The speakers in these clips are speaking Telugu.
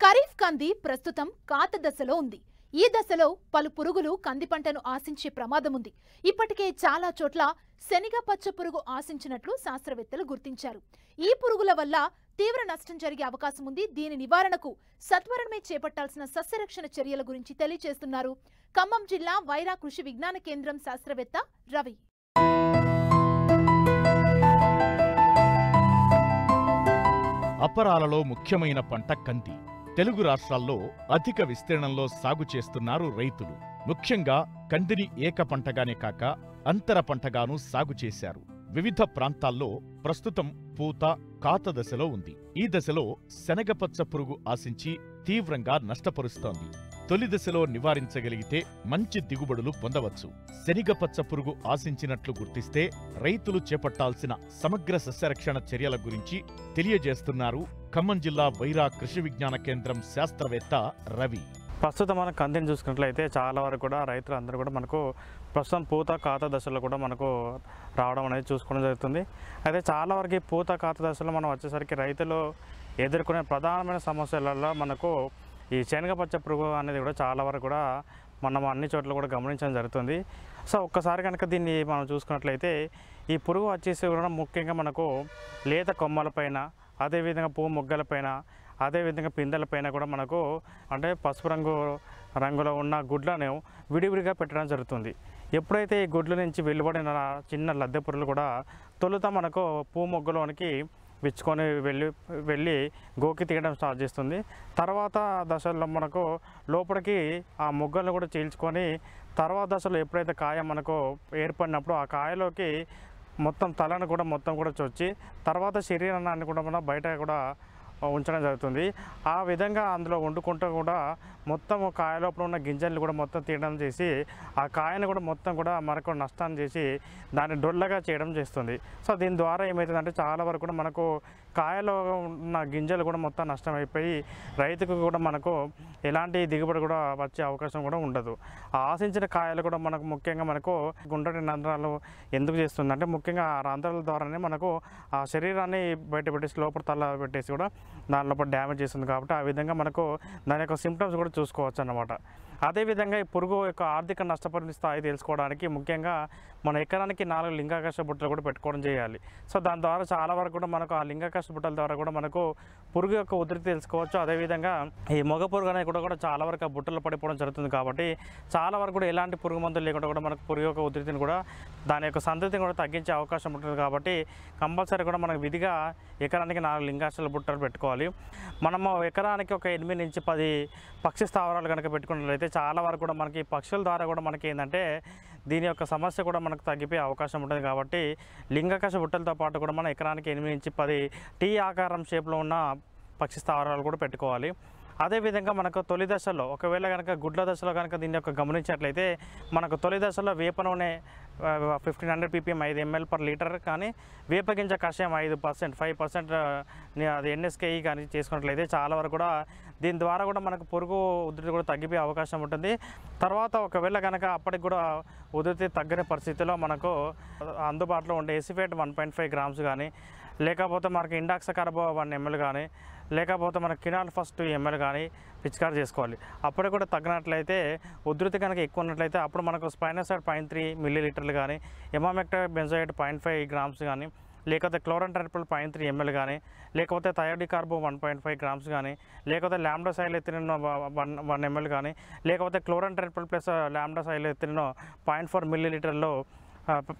ఖరీఫ్ కంది ప్రస్తుతం కాత దశలో ఉంది. ఈ దశలో పలు పురుగులు కంది పంటను ఆశించే ప్రమాదం ఉంది. ఇప్పటికే చాలా చోట్ల శనగ పచ్చ పురుగు ఆశించినట్లు శాస్త్రవేత్తలు గుర్తించారు. ఈ పురుగుల వల్ల తీవ్ర నష్టం జరిగే అవకాశం ఉంది. దీని నివారణకు సత్వరమే చేపట్టాల్సిన సస్యరక్షణ చర్యల గురించి తెలియజేస్తున్నారు ఖమ్మం జిల్లా వైరా కృషి విజ్ఞాన కేంద్రం శాస్త్రవేత్త రవి. అపరాలలో ముఖ్యమైన పంట కంది. తెలుగు రాష్ట్రాల్లో అధిక విస్తీర్ణంలో సాగు చేస్తున్నారు రైతులు. ముఖ్యంగా కందిని ఏక పంటగానే కాక అంతర పంటగానూ సాగు చేశారు. వివిధ ప్రాంతాల్లో ప్రస్తుతం పూత, కాత దశలో ఉంది. ఈ దశలో శనగపచ్చ పురుగు ఆశించి తీవ్రంగా నష్టపరుస్తోంది. తొలి దశలో నివారించగలిగితే మంచి దిగుబడులు పొందవచ్చు. శనగపచ్చ పురుగు ఆశించినట్లు గుర్తిస్తే రైతులు చేపట్టాల్సిన సమగ్ర సస్యరక్షణ చర్యల గురించి తెలియజేస్తున్నారు ఖమ్మం జిల్లా వైరా కృషి విజ్ఞాన కేంద్రం శాస్త్రవేత్త రవి. ప్రస్తుతం మనం కందిని చూసుకున్నట్లయితే చాలా వరకు కూడా రైతులందరూ కూడా మనకు ప్రస్తుతం పూత కాత దశలో కూడా మనకు రావడం అనేది చూసుకోవడం జరుగుతుంది. అయితే చాలా వరకు పూత కాత దశలో మనం వచ్చేసరికి రైతులు ఎదుర్కొనే ప్రధానమైన సమస్యలలో మనకు ఈ శనగపచ్చ పురుగు అనేది కూడా చాలా వరకు కూడా మనం అన్ని చోట్ల కూడా గమనించడం జరుగుతుంది. సో ఒక్కసారి కనుక దీన్ని మనం చూసుకున్నట్లయితే ఈ పురుగు వచ్చేసి కూడా ముఖ్యంగా మనకు లేత కొమ్మలపైన, అదేవిధంగా పువ్వు మొగ్గలపైన, అదేవిధంగా పిందెలపైన కూడా మనకు అంటే పసుపు రంగులో ఉన్న గుడ్లను విడివిడిగా పెట్టడం జరుగుతుంది. ఎప్పుడైతే ఈ గుడ్ల నుంచి వెలువడిన చిన్న లద్దె పురుగులు కూడా తొలుత మనకు పువ్వు మొగ్గలోనికి విచ్చుకొని వెళ్ళి గోకి తీయడం స్టార్ట్ చేస్తుంది. తర్వాత దశల్లో మనకు లోపలికి ఆ మొగ్గలను కూడా చీల్చుకొని తర్వాత దశలో ఎప్పుడైతే కాయ మనకు ఏర్పడినప్పుడు ఆ కాయలోకి మొత్తం తలను కూడా మొత్తం కూడా చొచ్చి తర్వాత శరీరాన్ని కూడా మనం బయట కూడా ఉంచడం జరుగుతుంది. ఆ విధంగా అందులో వండుకుంటూ కూడా మొత్తం కాయ లోపల ఉన్న గింజలు కూడా మొత్తం తీయడం చేసి ఆ కాయను కూడా మొత్తం కూడా మనకు నష్టాన్ని చేసి దాన్ని డొల్లగా చేయడం చేస్తుంది. సో దీని ద్వారా ఏమవుతుందంటే చాలా వరకు కూడా మనకు కాయలో ఉన్న గింజలు కూడా మొత్తం నష్టమైపోయి రైతుకు కూడా మనకు ఎలాంటి దిగుబడి కూడా వచ్చే అవకాశం కూడా ఉండదు. ఆ ఆశించిన కాయలు కూడా మనకు ముఖ్యంగా మనకు గుండ్రటి రంధ్రాలు ఎందుకు చేస్తుంది అంటే ముఖ్యంగా ఆ రంధ్రాల ద్వారానే మనకు ఆ శరీరాన్ని బయట పెట్టేసి లోపల తల పెట్టేసి కూడా దాని లోపల డ్యామేజ్ చేస్తుంది. కాబట్టి ఆ విధంగా మనకు దాని యొక్క సిమ్టమ్స్ కూడా చూసుకోవచ్చు అన్నమాట. అదేవిధంగా ఈ పురుగు యొక్క ఆర్థిక నష్టపరిణ స్థాయి తెలుసుకోవడానికి ముఖ్యంగా మన ఎకరానికి 4 లింగాకర్ష బుట్టలు కూడా పెట్టుకోవడం చేయాలి. సో దాని ద్వారా చాలా వరకు కూడా మనకు ఆ లింగాకర్ష బుట్టల ద్వారా కూడా మనకు పురుగు యొక్క ఉధృతి తెలుసుకోవచ్చు. అదేవిధంగా ఈ మొగ పురుగు అనేది కూడా చాలా వరకు ఆ బుట్టలు పడిపోవడం జరుగుతుంది. కాబట్టి చాలా వరకు కూడా ఎలాంటి పురుగు మందులు లేకుండా కూడా మనకు పురుగు యొక్క ఉధృతిని కూడా దాని యొక్క సంతతిని కూడా తగ్గించే అవకాశం ఉంటుంది. కాబట్టి కంపల్సరీ కూడా మనకు విధిగా ఎకరానికి 4 లింగాకర్ష బుట్టలు పెట్టుకోవాలి. మనము ఎకరానికి ఒక 8 నుంచి 10 పక్షి స్థావరాలు కనుక పెట్టుకున్నట్లయితే చాలా వరకు కూడా మనకి పక్షుల ద్వారా కూడా మనకి ఏంటంటే దీని యొక్క సమస్య కూడా మనకు తగ్గిపోయే అవకాశం ఉంటుంది. కాబట్టి లింగాకర్ష బుట్టలతో పాటు కూడా మనం ఎకరానికి 8 నుంచి 10 టీ ఆకారం షేప్లో ఉన్న పక్షి స్థావరాలు కూడా పెట్టుకోవాలి. అదేవిధంగా మనకు తొలి దశలో ఒకవేళ కనుక గుడ్ల దశలో కనుక దీన్ని యొక్క గమనించినట్లయితే మనకు తొలి దశలో వేప నూనె 1500 ppm 5 ml per లీటర్ కానీ వేపగింజ కషాయం 5% అది NSKE కానీ చేసుకున్నట్లయితే చాలా వరకు కూడా దీని ద్వారా కూడా మనకు పురుగు ఉధృతి కూడా తగ్గిపోయే అవకాశం ఉంటుంది. తర్వాత ఒకవేళ కనుక అప్పటికి కూడా ఉధృతి తగ్గని పరిస్థితిలో మనకు అందుబాటులో ఉండే ఎసిఫేట్ 1.5 grams కానీ లేకపోతే మనకి ఇండాక్సకార్బో 1 ml కానీ లేకపోతే మన కినాల్ ఫస్ట్ 2 ml కానీ పిచికారి చేసుకోవాలి. అప్పుడు కూడా తగ్గినట్లయితే ఉధృతి కనుక ఎక్కువ ఉన్నట్లయితే అప్పుడు మనకు స్పైనోసైడ్ 0.3 ml కానీ ఎమామెక్టో బెంజోయేట్ 0.5 grams కానీ లేకపోతే క్లోరంట్రనిల్ 0.3 ml కానీ లేకపోతే థయోడికార్బో 1.5 grams కానీ లేకపోతే లాంబ్డాసైలోథిరిన్ 1 ml కానీ లేకపోతే క్లోరంట్రనిల్ ప్లస్ లాంబ్డాసైలోథిరిన్ 0.4 ml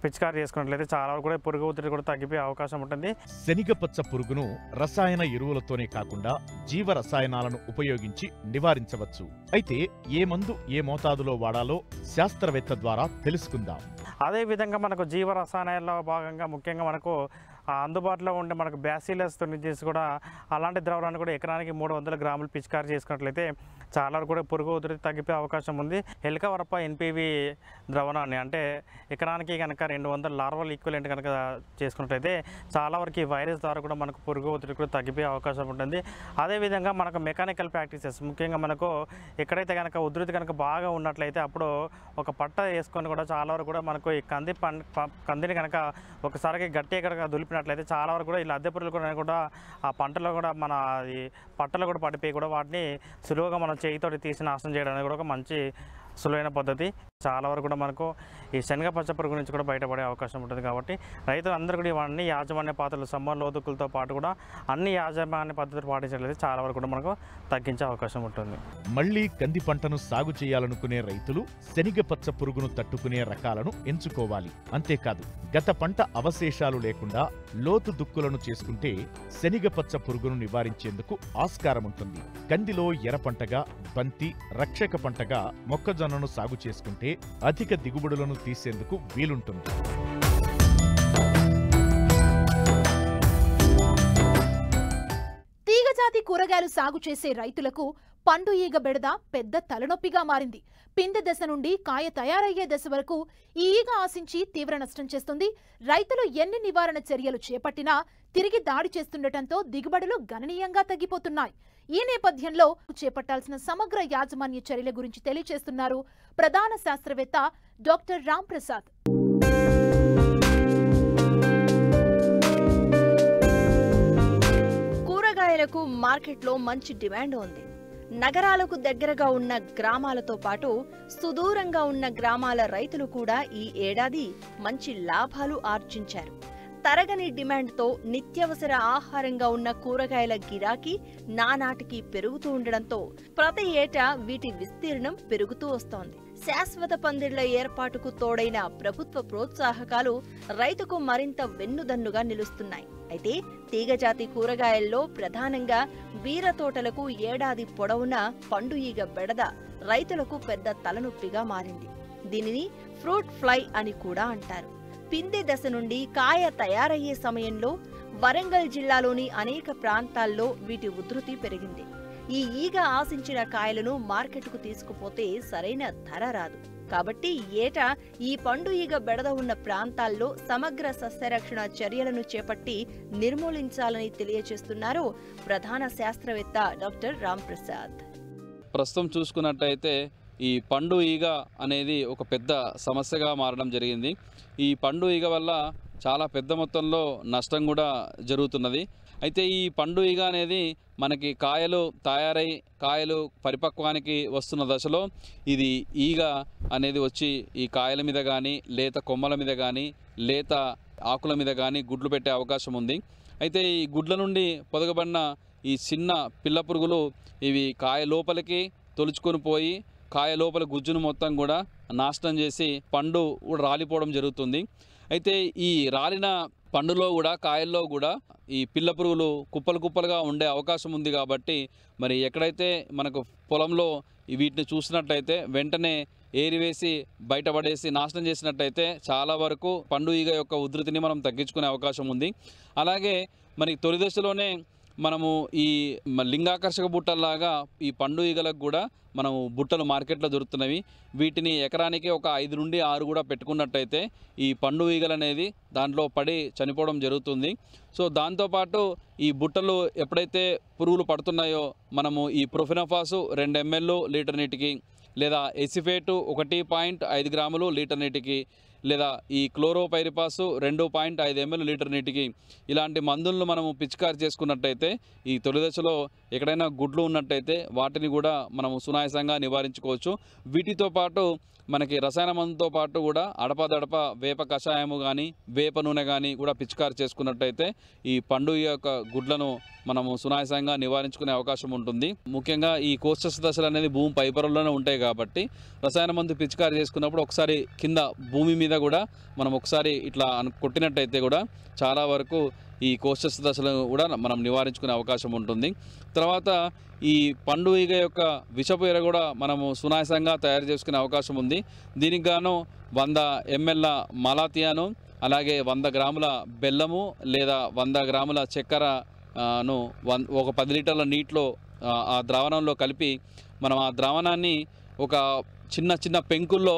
పిచికారి చేసుకున్నట్లయితే చాలా కూడా పురుగు ఉధృతి కూడా తగ్గిపోయే అవకాశం ఉంటుంది. శనగపచ్చ పురుగును రసాయన ఎరువులతోనే కాకుండా జీవ రసాయనాలను ఉపయోగించి నివారించవచ్చు. అయితే ఏ మందు ఏ మోతాదులో వాడాలో శాస్త్రవేత్త ద్వారా తెలుసుకుందాం. అదేవిధంగా మనకు జీవ రసాయనాల్లో భాగంగా ముఖ్యంగా మనకు అందుబాటులో ఉండే మనకు బ్యాసిలస్ నుంచి కూడా అలాంటి ద్రవాలను కూడా ఎకరానికి 300 గ్రాములు పిచికారి చేసుకున్నట్లయితే చాలా వరకు కూడా పురుగు ఉధృతి తగ్గిపోయే అవకాశం ఉంది. ఎలికవరప NPV ద్రవణాన్ని అంటే ఎకరానికి కనుక 200 లార్వల్ ఈక్వలెంట్ కనుక చేసుకున్నట్లయితే చాలా వరకు ఈ వైరస్ ద్వారా కూడా మనకు పురుగు ఉధృతి కూడా తగ్గిపోయే అవకాశం ఉంటుంది. అదేవిధంగా మనకు మెకానికల్ ప్రాక్టీసెస్ ముఖ్యంగా మనకు ఎక్కడైతే కనుక ఉధృతి కనుక బాగా ఉన్నట్లయితే అప్పుడు ఒక పట్ట వేసుకొని కూడా చాలా వరకు కూడా మనకు ఈ కందిని కనుక ఒకసారికి గట్టిగా కనుక దులిపిన చెప్పినట్లయితే చాలా వరకు కూడా ఇలా అద్దె పురుగులు కూడా ఆ పంటలో కూడా మన ఈ పట్టలో కూడా పడిపోయి కూడా వాటిని సులువుగా మనం చేయితోటి తీసి నాశనం చేయడానికి కూడా ఒక మంచి సులువైన పద్ధతి. చాలా వరకు కూడా మనకు ఈ శనగ పచ్చ పురుగు నుంచి కూడా బయటపడే అవకాశం ఉంటుంది. కాబట్టి రైతులు అందరూ కూడా ఇవన్నీ యాజమాన్య పద్ధతులు సమ్మర్ లోతుకులతో పాటు కూడా అన్ని యాజమాన్య పద్ధతులు పాటించట్లయితే చాలా వరకు కూడా మనకు తగ్గించే అవకాశం ఉంటుంది. మళ్లీ కంది పంటను సాగు చేయాలనుకునే రైతులు శనగ పచ్చ పురుగును తట్టుకునే రకాలను ఎంచుకోవాలి. అంతేకాదు గత పంట అవశేషాలు లేకుండా లోతు దుక్కులను చేసుకుంటే శనగ పచ్చ పురుగును నివారించేందుకు ఆస్కారం ఉంటుంది. కందిలో ఎర్ర పంటగా, బంతి, రక్షక పంటగా మొక్కజొన్నను సాగు చేసుకుంటే అధిక దిగుబడులను తీసేందుకు వీలుంటుంది. తీగజాతి కూరగాయలు సాగు చేసే రైతులకు పండు ఈగ బెడద పెద్ద తలనొప్పిగా మారింది. పిందె దశ నుండి కాయ తయారయ్యే దశ వరకు ఈ ఈగ ఆశించి తీవ్ర నష్టం చేస్తుంది. రైతులు ఎన్ని నివారణ చర్యలు చేపట్టినా తిరిగి దాడి చేస్తుండటంతో దిగుబడులు గణనీయంగా తగ్గిపోతున్నాయి. ఈ నేపథ్యంలో చేపట్టాల్సిన సమగ్ర యాజమాన్య చర్యల గురించి తెలియజేస్తున్నారు ప్రధాన శాస్త్రవేత్త డాక్టర్ రామ్ ప్రసాద్. కూరగాయలకు మార్కెట్లో మంచి డిమాండ్ ఉంది. నగరాలకు దగ్గరగా ఉన్న గ్రామాలతో పాటు సుదూరంగా ఉన్న గ్రామాల రైతులు కూడా ఈ ఏడాది మంచి లాభాలు ఆర్జించారు. తరగని డిమాండ్తో నిత్యావసర ఆహారంగా ఉన్న కూరగాయల గిరాకీ నానాటికి పెరుగుతూ ఉండడంతో ప్రతి ఏటా వీటి విస్తీర్ణం పెరుగుతూ వస్తోంది. శాశ్వత పందిళ్ల ఏర్పాటుకు తోడైన ప్రభుత్వ ప్రోత్సాహకాలు రైతుకు మరింత వెన్నుదన్నుగా నిలుస్తున్నాయి. అయితే తీగజాతి కూరగాయల్లో ప్రధానంగా బీర తోటలకు ఏడాది పొడవునా పండు ఈగ బెడద రైతులకు పెద్ద తలనొప్పిగా మారింది. దీనిని ఫ్రూట్ ఫ్లై అని కూడా అంటారు. పిందె దశ నుండి కాయ తయారయ్యే సమయంలో వరంగల్ జిల్లాలోని అనేక ప్రాంతాల్లో వీటి ఉధృతి పెరిగింది. ఈ ఈగ ఆశించిన కాయలను మార్కెట్కు తీసుకుపోతే సరైన ధర రాదు. కాబట్టి ఏటా ఈ పండు ఈగ బెడద ఉన్న ప్రాంతాల్లో సమగ్ర సస్యరక్షణ చర్యలను చేపట్టి నిర్మూలించాలని తెలియజేస్తున్నారు ప్రధాన శాస్త్రవేత్త డాక్టర్ రామ్ ప్రసాద్. ప్రస్తుతం చూసుకున్నట్టయితే ఈ పండు ఈగ అనేది ఒక పెద్ద సమస్యగా మారడం జరిగింది. ఈ పండు ఈగ వల్ల చాలా పెద్ద మొత్తంలో నష్టం కూడా జరుగుతున్నది. అయితే ఈ పండు ఈగ అనేది మనకి కాయలు తయారై కాయలు పరిపక్వానికి వస్తున్న దశలో ఇది ఈగ అనేది వచ్చి ఈ కాయల మీద కానీ లేత కొమ్మల మీద కానీ లేత ఆకుల మీద కానీ గుడ్లు పెట్టే అవకాశం ఉంది. అయితే ఈ గుడ్ల నుండి పొదగబడిన ఈ చిన్న పిల్ల పురుగులు ఇవి కాయ లోపలికి తొలుచుకొని పోయి కాయ లోపల గుజ్జును మొత్తం కూడా నాశనం చేసి పండు రాలిపోవడం జరుగుతుంది. అయితే ఈ రాలిన పండులో కూడా కాయల్లో కూడా ఈ పిల్ల పురుగులు కుప్పలు కుప్పలుగా ఉండే అవకాశం ఉంది. కాబట్టి మరి ఎక్కడైతే మనకు పొలంలో వీటిని చూసినట్టయితే వెంటనే ఏరివేసి బయటపడేసి నాశనం చేసినట్టయితే చాలా వరకు పండు ఈగ యొక్క ఉధృతిని మనం తగ్గించుకునే అవకాశం ఉంది. అలాగే మరి తొలి దశలోనే మనము ఈ లింగాకర్షక బుట్టల్లాగా ఈ పండు ఈగలకు కూడా మనము బుట్టలు మార్కెట్లో దొరుకుతున్నవి. వీటిని ఎకరానికి ఒక 5 నుండి 6 కూడా పెట్టుకున్నట్టయితే ఈ పండు ఈగలు అనేది దాంట్లో పడి చనిపోవడం జరుగుతుంది. సో దాంతోపాటు ఈ బుట్టలు ఎప్పుడైతే పురుగులు పడుతున్నాయో మనము ఈ ప్రొఫెనోఫాసు 2 ml లీటర్ నీటికి, లేదా ఎసిఫేటు 1.5 గ్రాములు లీటర్ నీటికి, లేదా ఈ క్లోరోపైరిపాసు 2.5 ml లీటర్ నీటికి ఇలాంటి మందులను మనము పిచికారి చేసుకున్నట్టయితే ఈ తొలి దశలో ఎక్కడైనా గుడ్లు ఉన్నట్టయితే వాటిని కూడా మనము సునాయాసంగా నివారించుకోవచ్చు. వీటితో పాటు మనకి రసాయన మందుతో పాటు కూడా అడపదడప వేప కషాయము కానీ వేప నూనె కానీ కూడా పిచికారి చేసుకున్నట్టయితే ఈ పండు యొక్క గుడ్లను మనము సునాయాసంగా నివారించుకునే అవకాశం ఉంటుంది. ముఖ్యంగా ఈ కోస్టస్ దశలు అనేది భూమి పైపొరల్లోనే ఉంటాయి కాబట్టి రసాయన మందు పిచికారి చేసుకున్నప్పుడు ఒకసారి కింద భూమి మీద కూడా మనం ఒకసారి ఇట్లా కొట్టినట్టయితే కూడా చాలా వరకు ఈ కోస్టస్ దశలను కూడా మనం నివారించుకునే అవకాశం ఉంటుంది. తర్వాత ఈ పండు ఈగ యొక్క విషపు ఎర కూడా మనము సునాయాసంగా తయారు చేసుకునే అవకాశం ఉంది. దీనికి గాను 100 ml మలాతియాను, అలాగే 100 గ్రాముల బెల్లము లేదా 100 గ్రాముల చక్కెరను ఒక 10 లీటర్ల నీటిలో ఆ ద్రావణంలో కలిపి మనం ఆ ద్రావణాన్ని ఒక చిన్న పెంకుల్లో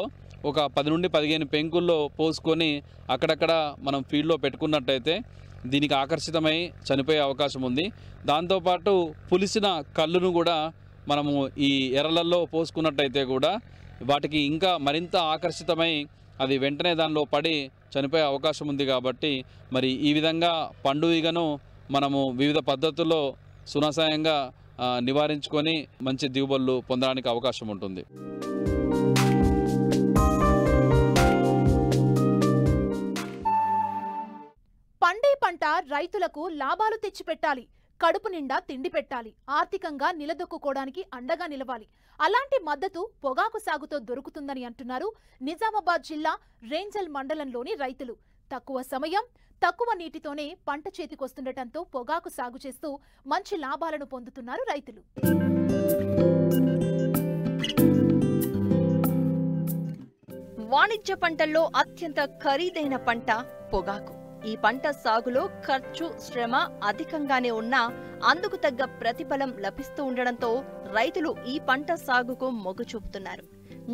ఒక 10 నుండి 15 పెంకుల్లో పోసుకొని అక్కడక్కడ మనం ఫీల్డ్లో పెట్టుకున్నట్టయితే దీనికి ఆకర్షితమై చనిపోయే అవకాశం ఉంది. దాంతోపాటు పులిసిన కళ్ళును కూడా మనము ఈ ఎర్రలల్లో పోసుకున్నట్టయితే కూడా వాటికి ఇంకా మరింత ఆకర్షితమై అది వెంటనే దానిలో పడి చనిపోయే అవకాశం ఉంది. కాబట్టి మరి ఈ విధంగా పండు ఈగను మనము వివిధ పద్ధతుల్లో సునాయాసంగా నివారించుకొని మంచి దిగుబడులు పొందడానికి అవకాశం ఉంటుంది. పండే పంట రైతులకు లాభాలు తెచ్చిపెట్టాలి, కడుపు నిండా తిండి పెట్టాలి, ఆర్థికంగా నిలదొక్కుకోవడానికి అండగా నిలవాలి. అలాంటి మద్దతు పొగాకు సాగుతో దొరుకుతుందని అంటున్నారు నిజామాబాద్ జిల్లా రేంజల్ మండలంలోని రైతులు. తక్కువ సమయం, తక్కువ నీటితోనే పంట చేతికొస్తుండటంతో పొగాకు సాగు చేస్తూ మంచి లాభాలను పొందుతున్నారు రైతులు. వాణిజ్య పంటల్లో అత్యంత ఖరీదైన పంట పొగాకు. ఈ పంట సాగులో ఖర్చు, శ్రమ అధికంగానే ఉన్నా అందుకు తగ్గ ప్రతిఫలం లభిస్తూ ఉండడంతో రైతులు ఈ పంట సాగుకు మొగ్గు చూపుతున్నారు.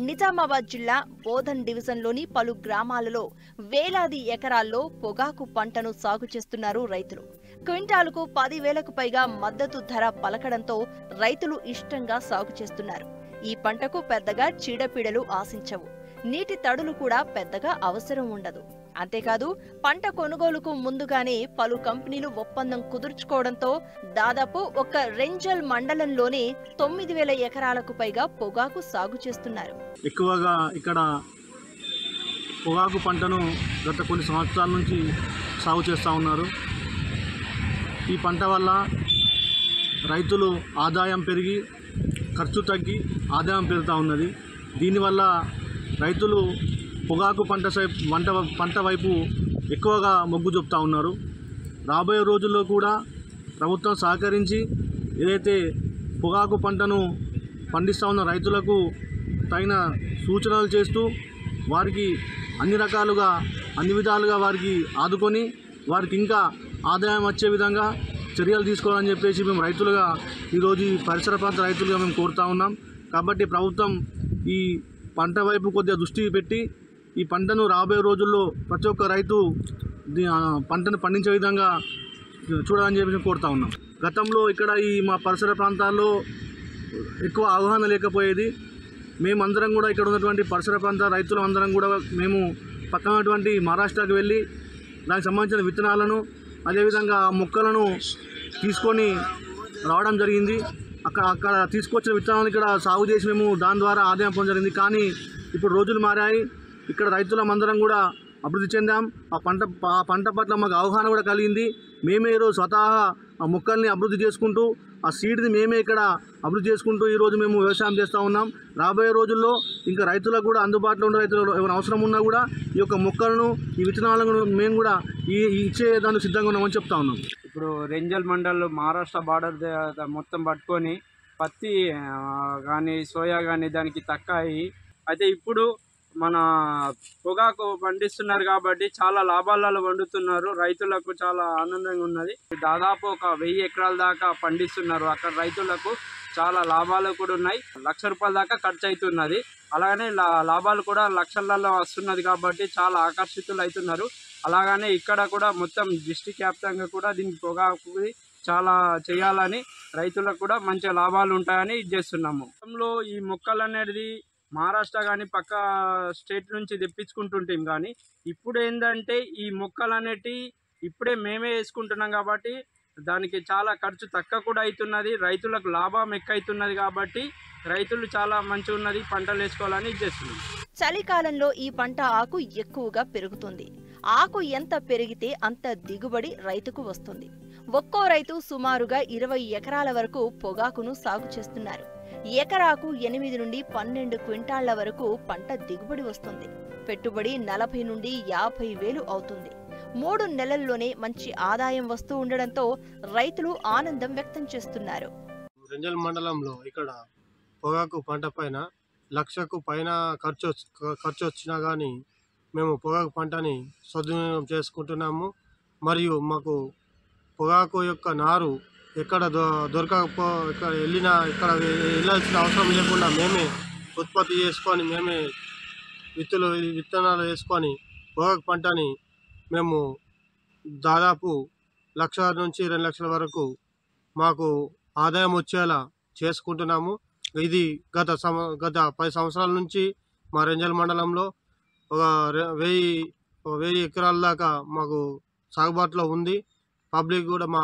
నిజామాబాద్ జిల్లా బోధన్ డివిజన్లోని పలు గ్రామాలలో వేలాది ఎకరాల్లో పొగాకు పంటను సాగు చేస్తున్నారు రైతులు. క్వింటాలుకు 10,000కు పైగా మద్దతు ధర పలకడంతో రైతులు ఇష్టంగా సాగు చేస్తున్నారు. ఈ పంటకు పెద్దగా చీడపీడలు ఆశించవు, నీటి తడులు కూడా పెద్దగా అవసరం ఉండదు. అంతేకాదు పంట కొనుగోలుకు ముందుగానే పలు కంపెనీలు ఒప్పందం కుదుర్చుకోవడంతో దాదాపు ఒక్క రెంజల్ మండలంలోనే 9,000 ఎకరాలకు పైగా పొగాకు సాగు చేస్తున్నారు. ఎక్కువగా ఇక్కడ పొగాకు పంటను గత కొన్ని సంవత్సరాల నుంచి సాగు చేస్తూ ఉన్నారు. ఈ పంట వల్ల రైతులు ఆదాయం పెరిగి ఖర్చు తగ్గి ఆదాయం పెరుగుతూ ఉన్నది. దీనివల్ల రైతులు పొగాకు పంట వైపు ఎక్కువగా మొగ్గు చూపుతూ ఉన్నారు. రాబోయే రోజుల్లో కూడా ప్రభుత్వం సహకరించి ఏదైతే పొగాకు పంటను పండిస్తూ ఉన్న రైతులకు తగిన సూచనలు చేస్తూ వారికి అన్ని విధాలుగా వారికి ఆదుకొని వారికి ఇంకా ఆదాయం వచ్చే విధంగా చర్యలు తీసుకోవాలని చెప్పేసి మేము రైతులుగా ఈరోజు ఈ పరిసర ప్రాంత రైతులుగా మేము కోరుతా ఉన్నాం. కాబట్టి ప్రభుత్వం ఈ పంట వైపు కొద్దిగా దృష్టి పెట్టి ఈ పంటను రాబోయే రోజుల్లో ప్రతి ఒక్క రైతు పంటను పండించే విధంగా చూడాలని చెప్పి కోరుతా ఉన్నాం. గతంలో ఇక్కడ ఈ మా పరిసర ప్రాంతాల్లో ఎక్కువ అవగాహన లేకపోయేది. మేమందరం కూడా ఇక్కడ ఉన్నటువంటి పరిసర ప్రాంత రైతులు అందరం కూడా మేము పక్కన ఉన్నటువంటి మహారాష్ట్రకు వెళ్ళి దానికి సంబంధించిన విత్తనాలను అదేవిధంగా మొక్కలను తీసుకొని రావడం జరిగింది. అక్కడ తీసుకొచ్చిన విత్తనాలను ఇక్కడ సాగు చేసి మేము దాని ద్వారా ఆదాయం పొందడం జరిగింది. కానీ ఇప్పుడు రోజులు మారాయి. ఇక్కడ రైతులమందరం కూడా అభివృద్ధి చెందాం. ఆ పంట పట్ల మాకు అవగాహన కూడా కలిగింది. మేమే ఈరోజు స్వతహా ఆ మొక్కల్ని అభివృద్ధి చేసుకుంటూ ఆ సీడ్ని మేమే ఇక్కడ అభివృద్ధి చేసుకుంటూ ఈరోజు మేము వ్యవసాయం చేస్తూ ఉన్నాం. రాబోయే రోజుల్లో ఇంకా రైతులకు కూడా అందుబాటులో ఉన్న రైతులు ఏమైనా అవసరం ఉన్నా కూడా ఈ యొక్క మొక్కలను ఈ విత్తనాలను మేము కూడా ఇచ్చేదానికి సిద్ధంగా ఉన్నామని చెప్తా ఉన్నాం. ఇప్పుడు రెంజల్ మండల్ మహారాష్ట్ర బార్డర్ మొత్తం పట్టుకొని పత్తి కానీ సోయా కానీ దానికి తక్కువ అయితే ఇప్పుడు మన పొగాకు పండిస్తున్నారు కాబట్టి చాలా లాభాలలో పండుతున్నారు. రైతులకు చాలా ఆనందంగా ఉన్నది. దాదాపు ఒక 1000 ఎకరాల దాకా పండిస్తున్నారు. అక్కడ రైతులకు చాలా లాభాలు కూడా ఉన్నాయి. 1,00,000 రూపాయల దాకా ఖర్చు అవుతున్నది. అలాగనే లాభాలు కూడా లక్షలలో వస్తున్నది కాబట్టి చాలా ఆకర్షితులు అవుతున్నారు. అలాగనే ఇక్కడ కూడా మొత్తం డిస్ట్రిక్ట్ వ్యాప్తంగా కూడా దీనికి పొగాకు చాలా చేయాలని రైతులకు కూడా మంచి లాభాలు ఉంటాయని ఇది చేస్తున్నాము. ఈ మొక్కలు అనేది మహారాష్ట్ర కానీ పక్క స్టేట్ నుంచి తెప్పించుకుంటుంటాం. కానీ ఇప్పుడు ఏంటంటే ఈ మొక్కలు అనేటివి ఇప్పుడే మేమే వేసుకుంటున్నాం కాబట్టి దానికి చాలా ఖర్చు తక్కువ కూడా అవుతున్నది. రైతులకు లాభం ఎక్కువ అవుతున్నది కాబట్టి రైతులు చాలా మంచిగా ఉన్నది పంటలు వేసుకోవాలని చేస్తున్నాం. చలికాలంలో ఈ పంట ఆకు ఎక్కువగా పెరుగుతుంది. ఆకు ఎంత పెరిగితే అంత దిగుబడి రైతుకు వస్తుంది. ఒక్కో రైతు సుమారుగా 20 ఎకరాల వరకు పొగాకును సాగు చేస్తున్నారు. ఎకరాకు 8 నుండి 12 క్వింటాళ్ల వరకు పంట దిగుబడి వస్తుంది. పెట్టుబడి 40 నుండి 50 వేలు అవుతుంది. 3 నెలల్లోనే మంచి ఆదాయం వస్తూ ఉండడంతో రైతులు ఆనందం వ్యక్తం చేస్తున్నారు. రెంజల్ మండలంలో ఇక్కడ పొగాకు పంట పైన 1,00,000కు పైన ఖర్చు వచ్చినా కానీ మేము పొగాకు పంటని సద్వినియోగం చేసుకుంటున్నాము. మరియు మాకు పొగాకు యొక్క నారు ఎక్కడ ఇక్కడ వెళ్ళాల్సిన అవసరం లేకుండా మేమే ఉత్పత్తి చేసుకొని మేమే విత్తనాలు వేసుకొని పొగాకు పంటని మేము దాదాపు 1,00,000 నుంచి 2 లక్షల వరకు మాకు ఆదాయం వచ్చేలా చేసుకుంటున్నాము. ఇది గత 10 సంవత్సరాల నుంచి మా రెంజల్ మండలంలో ఒక 1000 ఎకరాల దాకా మాకు సాగుబాటులో ఉంది. పబ్లిక్ కూడా మా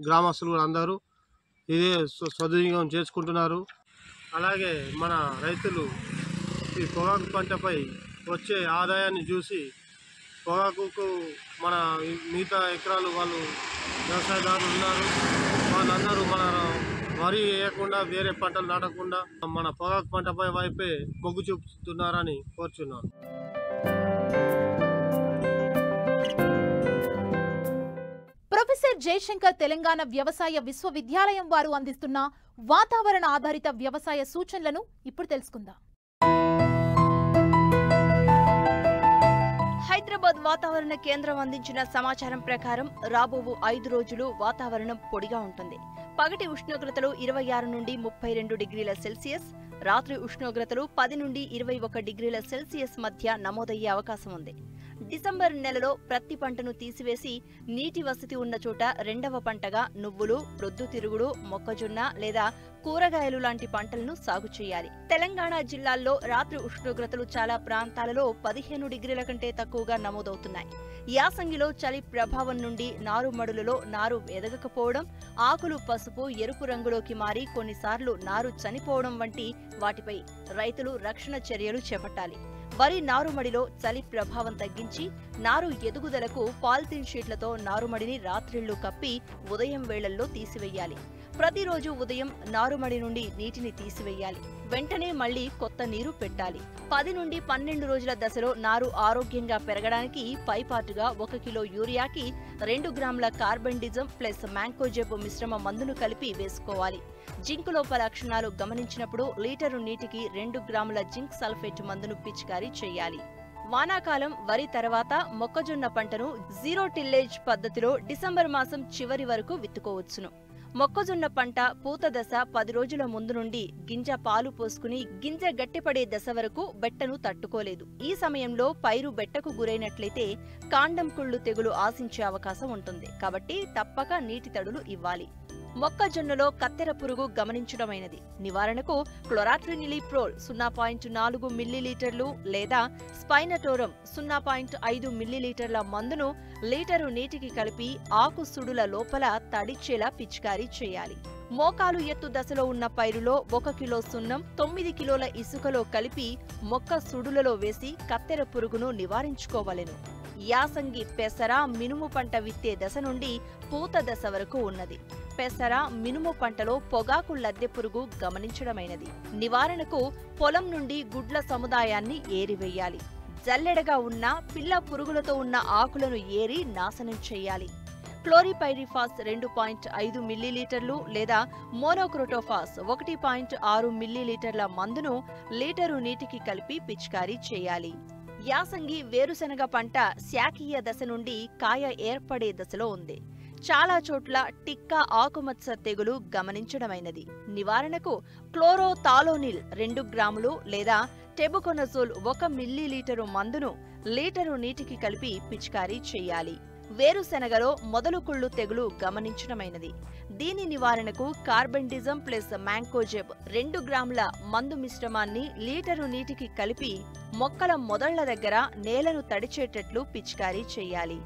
గ్రామస్తులు కూడా అందరూ ఇదే సద్వినియోగం చేసుకుంటున్నారు. అలాగే మన రైతులు ఈ పొగాకు పంటపై వచ్చే ఆదాయాన్ని చూసి పొగాకుకు మన మిగతా ఎకరాలు వాళ్ళు వ్యవసాయదారులు ఉన్నారు, వాళ్ళందరూ మన వరి వేయకుండా వేరే పంటలు నాటకుండా మన పొగాకు పంటపై వైపే మొగ్గు చూపుతున్నారని కోరుచున్నాను. ప్రొఫెసర్ జయశంకర్ తెలంగాణ వ్యవసాయ విశ్వవిద్యాలయం వారు అందిస్తున్న వాతావరణ ఆధారిత వ్యవసాయ సూచనలను ఇప్పుడు తెలుసుకుందాం. హైదరాబాద్ వాతావరణ కేంద్రం అందించిన సమాచారం ప్రకారం రాబో 5 రోజులు వాతావరణం పొడిగా ఉంటుంది. పగటి ఉష్ణోగ్రతలు 26 నుండి 32 డిగ్రీల సెల్సియస్, రాత్రి ఉష్ణోగ్రతలు 10 నుండి 21 డిగ్రీల సెల్సియస్ మధ్య నమోదయ్యే అవకాశం ఉంది. డిసెంబర్ నెలలో ప్రత్తి పంటను తీసివేసి నీటి వసతి ఉన్న చోట రెండవ పంటగా నువ్వులు, ప్రొద్దుతిరుగుడు, మొక్కజొన్న లేదా కూరగాయలు లాంటి పంటలను సాగు చేయాలి. తెలంగాణ జిల్లాల్లో రాత్రి ఉష్ణోగ్రతలు చాలా ప్రాంతాలలో 15 డిగ్రీల కంటే తక్కువగా నమోదవుతున్నాయి. యాసంగిలో చలి ప్రభావం నుండి నారుమడులలో నారు ఎదగకపోవడం, ఆకులు పసుపు, ఎరుపు రంగులోకి మారి కొన్నిసార్లు నారు చనిపోవడం వంటి వాటిపై రైతులు రక్షణ చర్యలు చేపట్టాలి. వరి నారుమడిలో చలి ప్రభావం తగ్గించి నారు ఎదుగుదలకు పాలిథిన్ షీట్లతో నారుమడిని రాత్రిళ్లు కప్పి ఉదయం వేళల్లో తీసివేయాలి. ప్రతిరోజు ఉదయం నారుమడి నుండి నీటిని తీసివేయాలి. వెంటనే మళ్లీ కొత్త నీరు పెట్టాలి. 10 నుండి 12 రోజుల దశలో నారు ఆరోగ్యంగా పెరగడానికి పైపాటుగా 1 కిలో యూరియాకి 2 గ్రాముల కార్బెండిజం ప్లస్ మ్యాంకోజెబ్ మిశ్రమ మందును కలిపి వేసుకోవాలి. జింక్ లోప లక్షణాలు గమనించినప్పుడు లీటరు నీటికి 2 గ్రాముల జింక్ సల్ఫేట్ మందును పిచికారీ చేయాలి. వానాకాలం వరి తర్వాత మొక్కజొన్న పంటను జీరో టిల్లేజ్ పద్ధతిలో డిసెంబర్ మాసం చివరి వరకు విత్తుకోవచ్చును. మొక్కజొన్న పంట పూత దశ 10 రోజుల ముందు నుండి గింజ పాలు పోసుకుని గింజ గట్టిపడే దశ వరకు బెట్టను తట్టుకోలేదు. ఈ సమయంలో పైరు బెట్టకు గురైనట్లయితే కాండం కుళ్ళు తెగులు ఆశించే అవకాశం ఉంటుంది. కాబట్టి తప్పక నీటి తడులు ఇవ్వాలి. మొక్కజొన్నలో కత్తెర పురుగు గమనించడమైనది. నివారణకు క్లోరాట్రినిలిప్రోల్ 0.4 మిల్లీలీటర్లు లేదా స్పైనటోరం 0.5 మిల్లీలీటర్ల మందును లీటరు నీటికి కలిపి ఆకు సుడుల లోపల తడిచేలా పిచికారీ చేయాలి. మోకాలు ఎత్తు దశలో ఉన్న పైరులో 1 కిలో సున్నం 9 కిలోల ఇసుకలో కలిపి మొక్క సుడులలో వేసి కత్తెర పురుగును నివారించుకోవలెను. యాసంగి పెసర, మినుము పంట విత్తే దశ నుండి పూత దశ వరకు ఉన్నది. పెసర, మినుము పంటలో పొగాకు లద్దె పురుగు గమనించడమైనది. నివారణకు పొలం నుండి గుడ్ల సముదాయాన్ని ఏరివేయాలి. జల్లెడగా ఉన్న పిల్ల పురుగులతో ఉన్న ఆకులను ఏరి నాశనం చేయాలి. క్లోరిపైరిఫాస్ 2.5 మిల్లీలీటర్లు లేదా మోనోక్రోటోఫాస్ 1.6 మిల్లీలీటర్ల మందును లీటరు నీటికి కలిపి పిచికారీ చేయాలి. యాసంగి వేరుశనగ పంట శాఖీయ దశ నుండి కాయ ఏర్పడే దశలో ఉంది. చాలా చోట్ల టిక్కా ఆకుమచ్చ తెగులు గమనించడమైనది. నివారణకు క్లోరోథాలోనిల్ 2 గ్రాములు లేదా టెబుకొనజోల్ 1 మిల్లీలీటరు మందును లీటరు నీటికి కలిపి పిచికారీ చేయాలి. వేరుశెనగలో మొదలు కుళ్ళు తెగులు గమనించడమైనది. దీని నివారణకు కార్బెండిజం ప్లస్ మ్యాంకోజెబ్ 2 గ్రాముల మందు మిశ్రమాన్ని లీటరు నీటికి కలిపి మొక్కల మొదళ్ల దగ్గర నేలను తడిచేటట్లు పిచికారీ చేయాలి.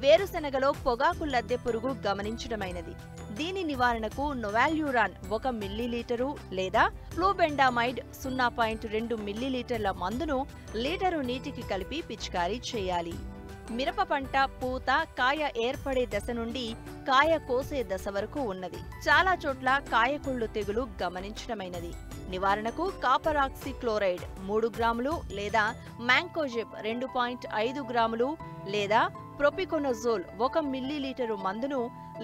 వేరుశెనగలో పొగాకు లద్దె పురుగు గమనించడమైనది. దీని నివారణకు నొవాల్యూరాన్ 1 మిల్లీలీటరు లేదా ఫ్లూబెండామైడ్ 0.2 మిల్లీలీటర్ల మందును లీటరు నీటికి కలిపి పిచికారీ చేయాలి. మిరప పంట పూత, కాయ ఏర్పడే దశ నుండి కాయ కోసే దశ వరకు ఉన్నది. చాలా చోట్ల కాయకుళ్ళు తెగులు గమనించడమైనది. నివారణకు కాపరాక్సి క్లోరైడ్ 3 గ్రాములు లేదా మ్యాంకోజెబ్ 2.5 గ్రాములు లేదా ప్రొపికొనజోల్ 1 మిల్లీలీటరు మందును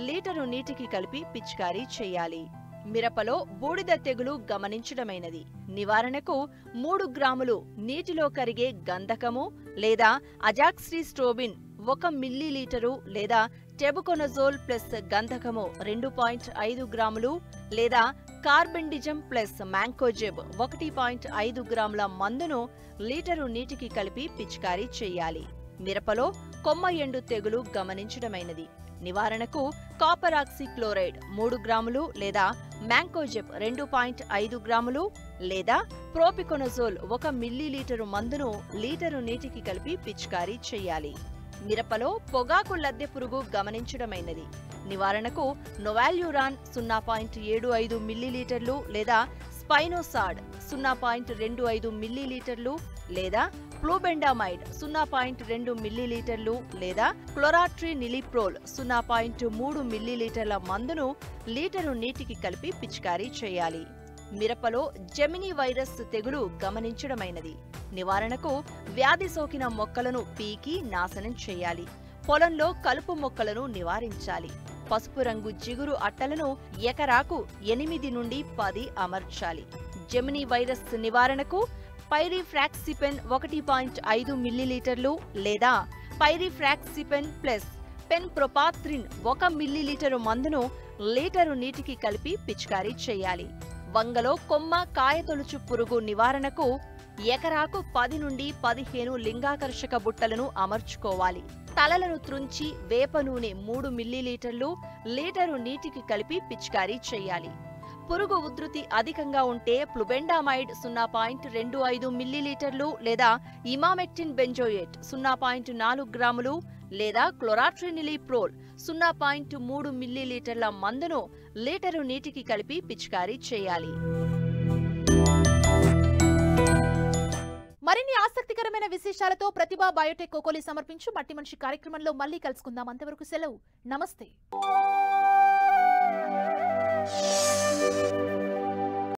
లీటరు నీటికి కలిపి పిచికారీ చేయాలి. మిరపలో బూడిద తెగులు గమనించడమైనది. నివారణకు 3 గ్రాములు నీటిలో కరిగే గంధకము లేదా అజాక్సిస్ట్రోబిన్ 1 మిల్లీలీటరు లేదా టెబుకొనజోల్ ప్లస్ గంధకము 2.5 గ్రాములు లేదా కార్బెండిజం ప్లస్ మ్యాంకోజెబ్ 1.5 గ్రాముల మందును లీటరు నీటికి కలిపి పిచికారీ చేయాలి. మిరపలో కొమ్మ ఎండు తెగులు గమనించడమైనది. నివారణకు కాపర్ ఆక్సీక్లోరైడ్ 3 గ్రాములు లేదా మ్యాంకోజెబ్ 2.5 గ్రాములు లేదా ప్రోపికొనజోల్ 1 మిల్లీలీటరు మందును లీటరు నీటికి కలిపి పిచికారీ చేయాలి. మిరపలో పొగాకు లద్దె పురుగు గమనించడమైనది. నివారణకు నొవాల్యూరాన్ 0.75 మిల్లీలీటర్లు లేదా స్పైనోసాడ్ 0.25 మిల్లీలీటర్లు లేదా ఫ్లూబెండామైడ్ 0.2 మిల్లీలీటర్లు లేదా క్లోరాట్రినిలిప్రోల్ 0.3 మిల్లీలీటర్ల మందును లీటరు నీటికి కలిపి పిచికారీ చేయాలి. మిరపలో జెమినీ వైరస్ తెగులు గమనించడమైనది. నివారణకు వ్యాధి సోకిన మొక్కలను పీకి నాశనం చేయాలి. పొలంలో కలుపు మొక్కలను నివారించాలి. పసుపు రంగు జిగురు అట్టలను ఎకరాకు 8 నుండి 10 అమర్చాలి. జెమినీ వైరస్ నివారణకు పైరిఫ్రాక్సిపెన్ 1.5 మిల్లీలీటర్లు లేదా పైరిఫ్రాక్సిపెన్ ప్లస్ పెన్ప్రోపాత్రిన్ 1 మిల్లీలీటరు మందును లీటరు నీటికి కలిపి పిచికారీ చేయాలి. వంగలో కొమ్మ కాయతొలుచు పురుగు నివారణకు ఎకరాకు 10 నుండి 15 లింగాకర్షక బుట్టలను అమర్చుకోవాలి. తలలను త్రుంచి వేప నూనె 3 మిల్లీలీటర్లు లీటరు నీటికి కలిపి పిచికారీ చేయాలి. పురుగు ఉధృతి అధికంగా ఉంటే ఫ్లూబెండామైడ్ 0.25 మిల్లీలీటర్లు లేదా ఇమామెక్టిన్ బెంజోయేట్ 0.4 గ్రాములు లేదా క్లోరాట్రినిలిప్రోల్ 0.3 మిల్లీలీటర్ల మందును లీటరు నీటికి కలిపి పిచికారీ చేయాలి. మరిన్ని ఆసక్తికరమైన విశేషాలతో ప్రతిభా బయోటెక్ కోకోలి సమర్పించు మట్టి మనిషి కార్యక్రమంలో మళ్ళీ కలుసుకుందాం. అంతవరకు సెలవు. నమస్తే.